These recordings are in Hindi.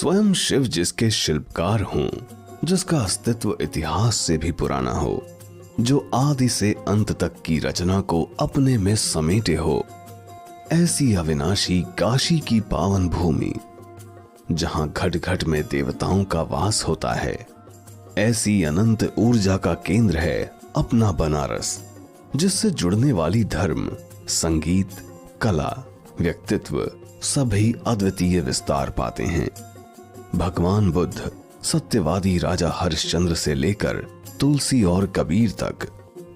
स्वयं शिव जिसके शिल्पकार हों, जिसका अस्तित्व इतिहास से भी पुराना हो, जो आदि से अंत तक की रचना को अपने में समेटे हो, ऐसी अविनाशी काशी की पावन भूमि जहां घट घट में देवताओं का वास होता है, ऐसी अनंत ऊर्जा का केंद्र है अपना बनारस, जिससे जुड़ने वाली धर्म, संगीत, कला, व्यक्तित्व सभी अद्वितीय विस्तार पाते हैं। भगवान बुद्ध, सत्यवादी राजा हरिश्चंद्र से लेकर तुलसी और कबीर तक,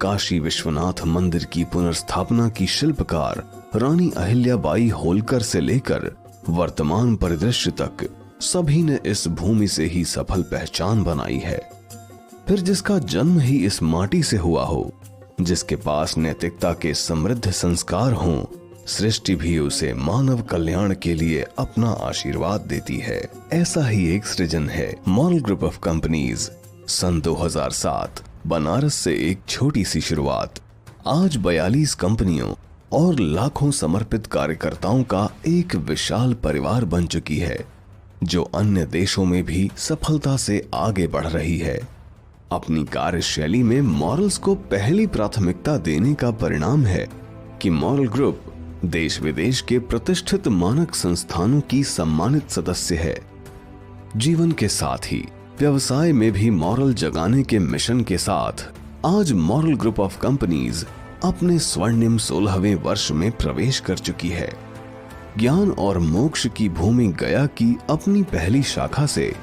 काशी विश्वनाथ मंदिर की पुनर्स्थापना की शिल्पकार रानी अहिल्याबाई होलकर से लेकर वर्तमान परिदृश्य तक सभी ने इस भूमि से ही सफल पहचान बनाई है। फिर जिसका जन्म ही इस माटी से हुआ हो, जिसके पास नैतिकता के समृद्ध संस्कार हों, सृष्टि भी उसे मानव कल्याण के लिए अपना आशीर्वाद देती है। ऐसा ही एक सृजन है मॉरल ग्रुप ऑफ कंपनीज। सन 2007 बनारस से एक छोटी सी शुरुआत आज 42 कंपनियों और लाखों समर्पित कार्यकर्ताओं का एक विशाल परिवार बन चुकी है, जो अन्य देशों में भी सफलता से आगे बढ़ रही है। अपनी कार्यशैली में मॉरल्स को पहली प्राथमिकता देने का परिणाम है कि मॉरल ग्रुप देश विदेश के प्रतिष्ठित मानक संस्थानों की सम्मानित सदस्य है। जीवन के साथ ही व्यवसाय में भी मॉरल जगाने के मिशन के साथ आज मॉरल ग्रुप ऑफ कंपनीज अपने स्वर्णिम 16वें वर्ष में प्रवेश कर चुकी है। ज्ञान और मोक्ष की भूमि गया की अपनी पहली शाखा से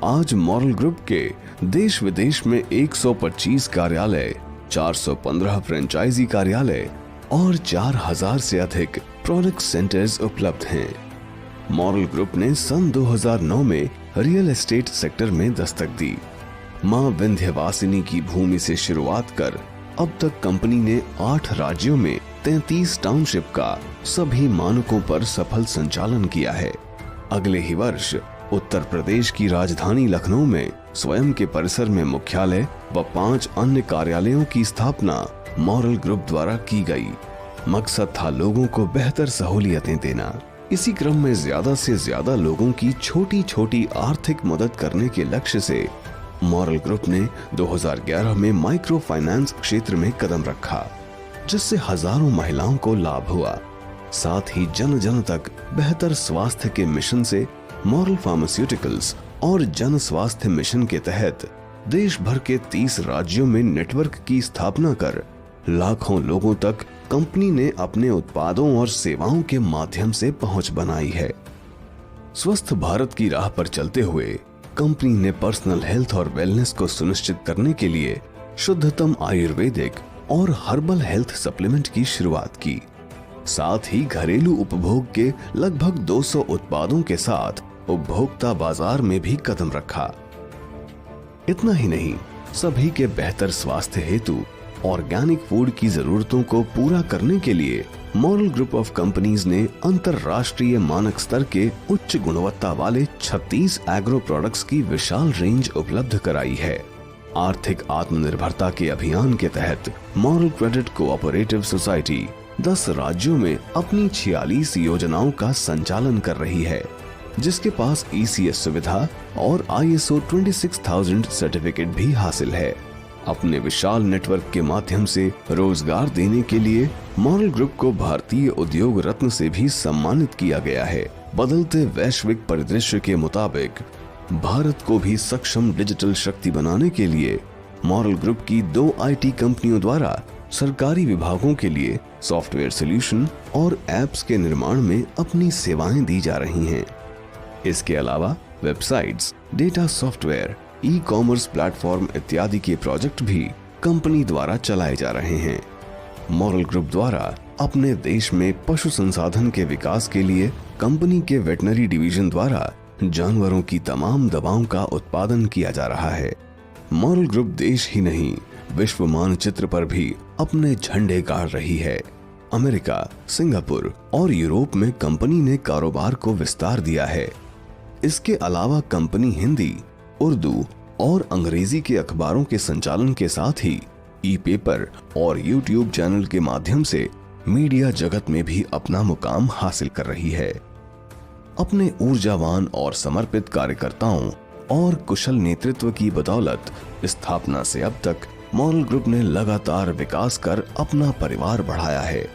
आज मॉरल ग्रुप के देश विदेश में 125 कार्यालय, 415 फ्रेंचाइजी कार्यालय और 4000 से अधिक प्रोडक्ट सेंटर्स उपलब्ध हैं। मॉरल ग्रुप ने सन 2009 में रियल एस्टेट सेक्टर में दस्तक दी। मां विंध्यवासिनी की भूमि से शुरुआत कर अब तक कंपनी ने 8 राज्यों में 33 टाउनशिप का सभी मानकों पर सफल संचालन किया है। अगले ही वर्ष उत्तर प्रदेश की राजधानी लखनऊ में स्वयं के परिसर में मुख्यालय व 5 अन्य कार्यालयों की स्थापना मॉरल ग्रुप द्वारा की गई। मकसद था लोगों को बेहतर सहूलियतें देना। इसी क्रम में ज्यादा से ज्यादा लोगों की छोटी छोटी आर्थिक मदद करने के लक्ष्य से मॉरल ग्रुप ने 2011 में माइक्रो फाइनेंस क्षेत्र में कदम रखा, जिससे हजारों महिलाओं को लाभ हुआ। साथ ही जन जन तक बेहतर स्वास्थ्य के मिशन से मॉरल फार्मास्यूटिकल्स और जन स्वास्थ्य मिशन के तहत देश भर के 30 राज्यों में नेटवर्क की स्थापना कर लाखों लोगों तक कंपनी ने अपने उत्पादों और सेवाओं के माध्यम से पहुंच बनाई है। स्वस्थ भारत की राह पर चलते हुए कंपनी ने पर्सनल हेल्थ और वेलनेस को सुनिश्चित करने के लिए शुद्धतम आयुर्वेदिक और हर्बल हेल्थ सप्लीमेंट की शुरुआत की। साथ ही घरेलू उपभोग के लगभग 200 उत्पादों के साथ उपभोक्ता बाजार में भी कदम रखा। इतना ही नहीं, सभी के बेहतर स्वास्थ्य हेतु ऑर्गेनिक फूड की जरूरतों को पूरा करने के लिए मॉरल ग्रुप ऑफ कंपनीज ने अंतरराष्ट्रीय मानक स्तर के उच्च गुणवत्ता वाले 36 एग्रो प्रोडक्ट्स की विशाल रेंज उपलब्ध कराई है। आर्थिक आत्मनिर्भरता के अभियान के तहत मॉरल क्रेडिट कोऑपरेटिव सोसाइटी 10 राज्यों में अपनी 46 योजनाओं का संचालन कर रही है, जिसके पास ECS सुविधा और ISO 26000 सर्टिफिकेट भी हासिल है। अपने विशाल नेटवर्क के माध्यम से रोजगार देने के लिए मॉरल ग्रुप को भारतीय उद्योग रत्न से भी सम्मानित किया गया है। बदलते वैश्विक परिदृश्य के मुताबिक भारत को भी सक्षम डिजिटल शक्ति बनाने के लिए मॉरल ग्रुप की 2 IT कंपनियों द्वारा सरकारी विभागों के लिए सॉफ्टवेयर सॉल्यूशन और एप्स के निर्माण में अपनी सेवाएं दी जा रही हैं। इसके अलावा websites, data software, e-commerce platform इत्यादि के प्रोजेक्ट भी कंपनी द्वारा चलाए जा रहे हैं। मॉरल ग्रुप द्वारा अपने देश में पशु संसाधन के विकास के लिए कंपनी के वेटनरी डिवीजन द्वारा जानवरों की तमाम दवाओं का उत्पादन किया जा रहा है। मॉरल ग्रुप देश ही नहीं, विश्व मानचित्र पर भी अपने झंडे गाड़ रही है। अमेरिका, सिंगापुर और यूरोप में कंपनी ने कारोबार को विस्तार दिया है। इसके अलावा कंपनी हिंदी, उर्दू और अंग्रेजी के अखबारों के संचालन के साथ ही ई-पेपर और यूट्यूब चैनल के माध्यम से मीडिया जगत में भी अपना मुकाम हासिल कर रही है। अपने ऊर्जावान और समर्पित कार्यकर्ताओं और कुशल नेतृत्व की बदौलत स्थापना से अब तक मॉरल ग्रुप ने लगातार विकास कर अपना परिवार बढ़ाया है।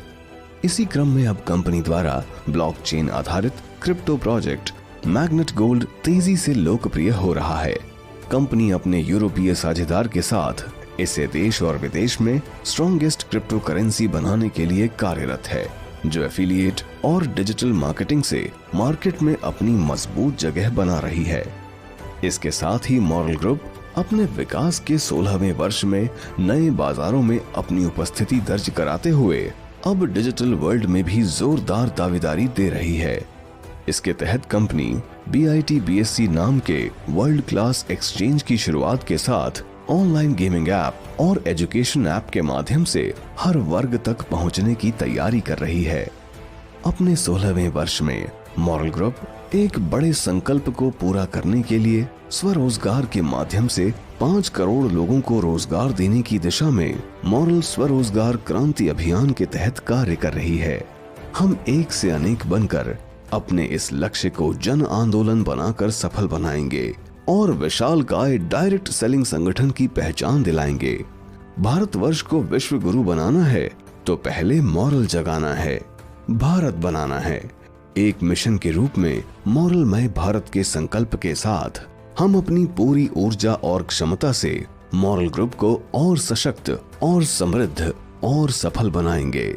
इसी क्रम में अब कंपनी द्वारा ब्लॉकचेन आधारित क्रिप्टो प्रोजेक्ट मैग्नेट गोल्ड तेजी से लोकप्रिय हो रहा है। कंपनी अपने यूरोपीय साझेदार के साथ इसे देश और विदेश में स्ट्रॉन्गेस्ट क्रिप्टो करेंसी बनाने के लिए कार्यरत है, जो एफिलिएट और डिजिटल मार्केटिंग से मार्केट में अपनी मजबूत जगह बना रही है। इसके साथ ही मॉरल ग्रुप अपने विकास के 16वें वर्ष में नए बाजारों में अपनी उपस्थिति दर्ज कराते हुए अब डिजिटल वर्ल्ड में भी जोरदार दावेदारी दे रही है। इसके तहत कंपनी BIT-BSC नाम के वर्ल्ड क्लास एक्सचेंज की शुरुआत के साथ ऑनलाइन गेमिंग ऐप और एजुकेशन ऐप के माध्यम से हर वर्ग तक पहुंचने की तैयारी कर रही है। अपने 16वें वर्ष में मॉरल ग्रुप एक बड़े संकल्प को पूरा करने के लिए स्वरोजगार के माध्यम से 5 करोड़ लोगों को रोजगार देने की दिशा में मॉरल स्वरोजगार क्रांति अभियान के तहत कार्य कर रही है। हम एक से अनेक बनकर अपने इस लक्ष्य को जन आंदोलन बनाकर सफल बनाएंगे और विशालकाय डायरेक्ट सेलिंग संगठन की पहचान दिलाएंगे। भारतवर्ष को विश्व गुरु बनाना है तो पहले मॉरल जगाना है, भारत बनाना है। एक मिशन के रूप में मॉरलमय भारत के संकल्प के साथ हम अपनी पूरी ऊर्जा और क्षमता से मॉरल ग्रुप को और सशक्त और समृद्ध और सफल बनाएंगे।